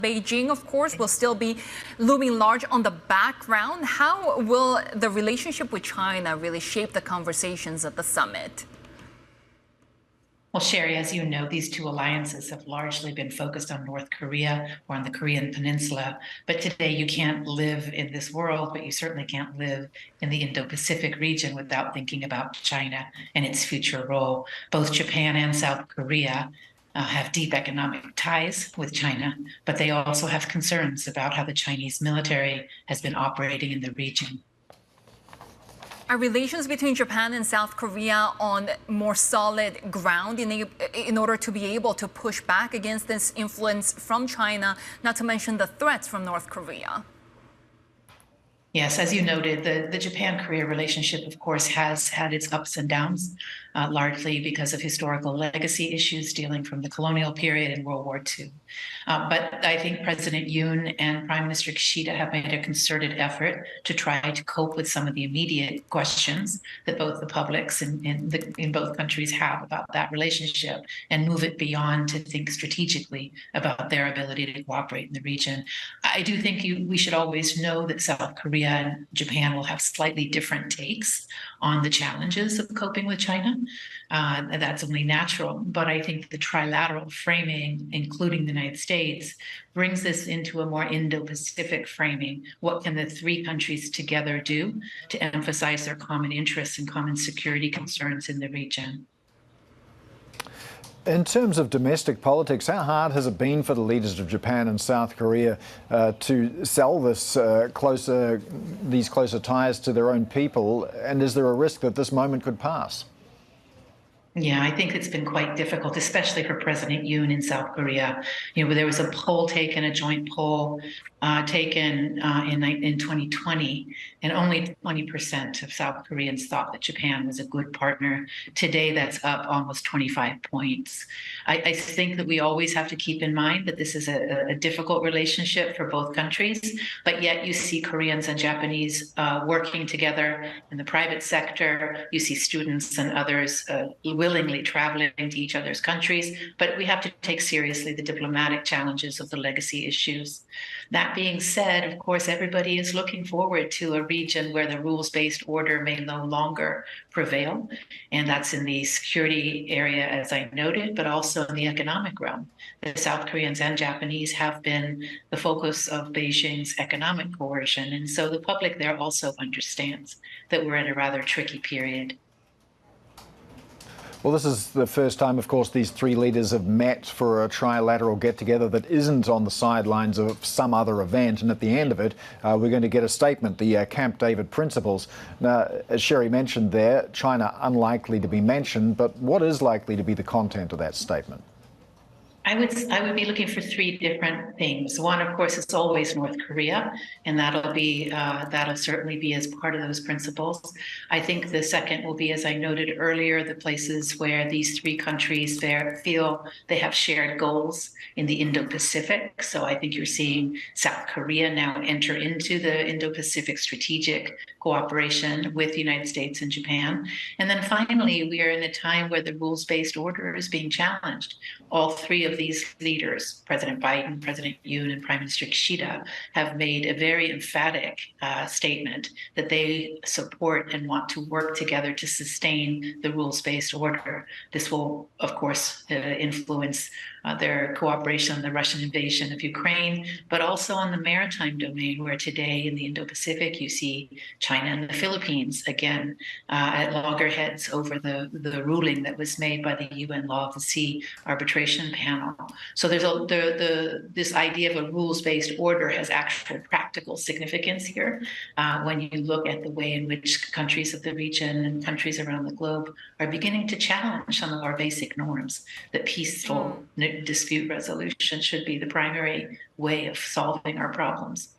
Beijing, of course, will still be looming large on the background. How will the relationship with China really shape the conversations at the summit? Well, Shery, as you know, these two alliances have largely been focused on North Korea or on the Korean Peninsula. But today you can't live in this world, but you certainly can't live in the Indo-Pacific region without thinking about China and its future role. Both Japan and South Korea have deep economic ties with China, but they also have concerns about how the Chinese military has been operating in the region. Are relations between Japan and South Korea on more solid ground in order to be able to push back against this influence from China, not to mention the threats from North Korea? Yes, as you noted, the Japan-Korea relationship, of course, has had its ups and downs, largely because of historical legacy issues dealing from the colonial period and World War II. But I think President Yoon and Prime Minister Kishida have made a concerted effort to try to cope with some of the immediate questions that both the publics in both countries have about that relationship and move it beyond to think strategically about their ability to cooperate in the region. I do think we should always know that South Korea and Japan will have slightly different takes on the challenges of coping with China. That's only natural. But I think the trilateral framing, including the United States, brings this into a more Indo-Pacific framing. What can the three countries together do to emphasize their common interests and common security concerns in the region? In terms of domestic politics, how hard has it been for the leaders of Japan and South Korea to sell these closer ties to their own people? And is there a risk that this moment could pass? Yeah, I think it's been quite difficult, especially for President Yoon in South Korea. You know, there was a poll taken, a joint poll taken in 2020, and only 20% of South Koreans thought that Japan was a good partner. Today, that's up almost 25 points. I think that we always have to keep in mind that this is a difficult relationship for both countries, but yet you see Koreans and Japanese working together in the private sector. You see students and others willingly traveling to each other's countries, but we have to take seriously the diplomatic challenges of the legacy issues. That being said, of course, everybody is looking forward to a region where the rules-based order may no longer prevail, and that's in the security area, as I noted, but also in the economic realm. The South Koreans and Japanese have been the focus of Beijing's economic coercion, and so the public there also understands that we're in a rather tricky period. Well, this is the first time, of course, these three leaders have met for a trilateral get-together that isn't on the sidelines of some other event. And at the end of it, we're going to get a statement, the Camp David principles. Now, as Shery mentioned there, China unlikely to be mentioned, but what is likely to be the content of that statement? I would be looking for three different things. One, of course, is always North Korea, and that'll certainly be as part of those principles. I think the second will be, as I noted earlier, the places where these three countries feel they have shared goals in the Indo-Pacific. So I think you're seeing South Korea now enter into the Indo-Pacific strategic cooperation with the United States and Japan. And then finally, we are in a time where the rules-based order is being challenged. All three of these leaders, President Biden, President Yoon, and Prime Minister Kishida, have made a very emphatic statement that they support and want to work together to sustain the rules-based order. This will, of course, influence their cooperation on the Russian invasion of Ukraine, but also on the maritime domain, where today in the Indo-Pacific you see China and the Philippines again at loggerheads over the ruling that was made by the UN Law of the Sea arbitration panel. So there's this idea of a rules-based order has actual practical significance here when you look at the way in which countries of the region and countries around the globe are beginning to challenge some of our basic norms, that peaceful dispute resolution should be the primary way of solving our problems.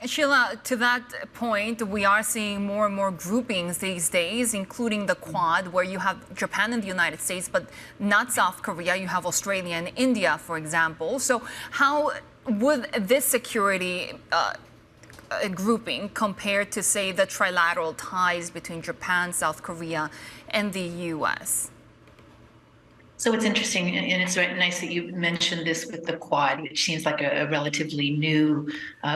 Sheila, to that point, we are seeing more and more groupings these days, including the Quad, where you have Japan and the United States, but not South Korea. You have Australia and India, for example. So how would this security grouping compare to, say, the trilateral ties between Japan, South Korea, and the U.S.? So it's interesting, and it's very nice that you mentioned this with the Quad, which seems like a relatively new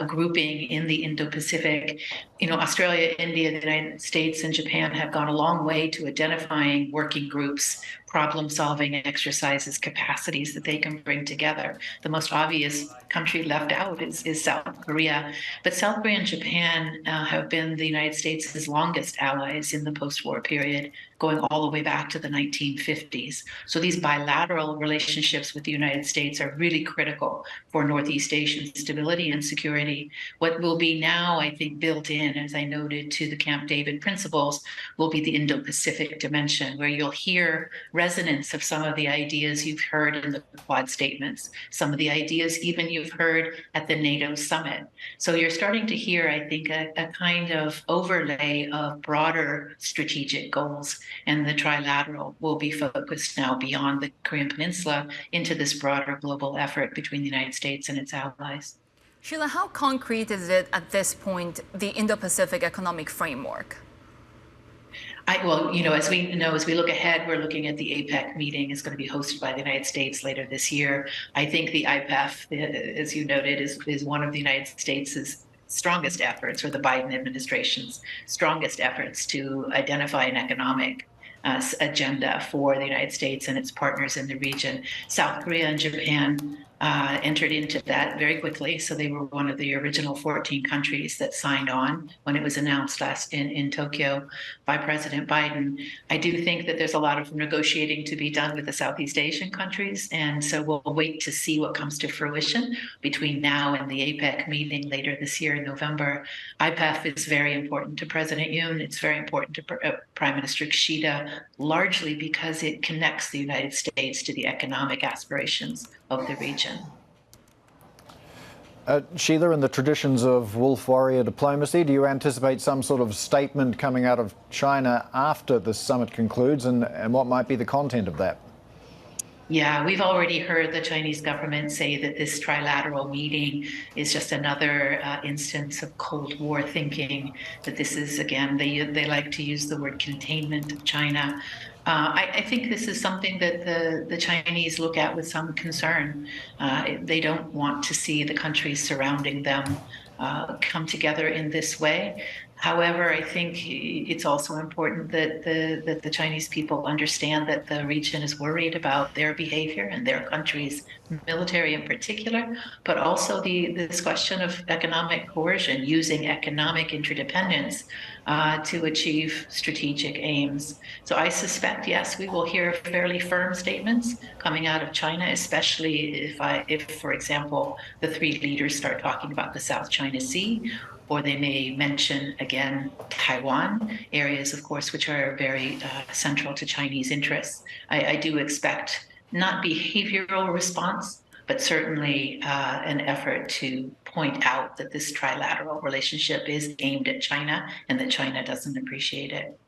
grouping in the Indo-Pacific. You know, Australia, India, the United States, and Japan have gone a long way to identifying working groups, problem-solving exercises, capacities that they can bring together. The most obvious country left out is South Korea. But South Korea and Japan have been the United States' longest allies in the post-war period, going all the way back to the 1950s. So these bilateral relationships with the United States are really critical for Northeast Asian stability and security. What will be now, I think, built in, as I noted, to the Camp David principles, will be the Indo-Pacific dimension, where you'll hear resonance of some of the ideas you've heard in the Quad statements, some of the ideas even you've heard at the NATO summit. So you're starting to hear, I think, a kind of overlay of broader strategic goals, and the trilateral will be focused now beyond the Korean Peninsula into this broader global effort between the United States and its allies. Sheila, how concrete is it at this point, the Indo-Pacific Economic Framework? Well, you know, as we look ahead, we're looking at the APEC meeting is going to be hosted by the United States later this year. I think the IPEF, as you noted, is one of the United States' strongest efforts, or the Biden administration's strongest efforts to identify an economic agenda for the United States and its partners in the region. South Korea and Japan entered into that very quickly. So they were one of the original 14 countries that signed on when it was announced last in Tokyo by President Biden. I do think that there's a lot of negotiating to be done with the Southeast Asian countries. And so we'll wait to see what comes to fruition between now and the APEC meeting later this year in November. IPEF is very important to President Yoon. It's very important to Prime Minister Kishida, largely because it connects the United States to the economic aspirations of the region. Sheila, in the traditions of wolf warrior diplomacy, do you anticipate some sort of statement coming out of China after the summit concludes, and what might be the content of that? Yeah, we've already heard the Chinese government say that this trilateral meeting is just another instance of Cold War thinking, that this is, again, they like to use the word containment of China. I think this is something that the Chinese look at with some concern. They don't want to see the countries surrounding them come together in this way. However, I think it's also important that the Chinese people understand that the region is worried about their behavior and their country's military in particular, but also this question of economic coercion, using economic interdependence to achieve strategic aims. So I suspect, yes, we will hear fairly firm statements coming out of China, especially if, for example, the three leaders start talking about the South China Sea, or they may mention again Taiwan, areas, of course, which are very central to Chinese interests. I do expect not behavioral response, but certainly an effort to point out that this trilateral relationship is aimed at China and that China doesn't appreciate it.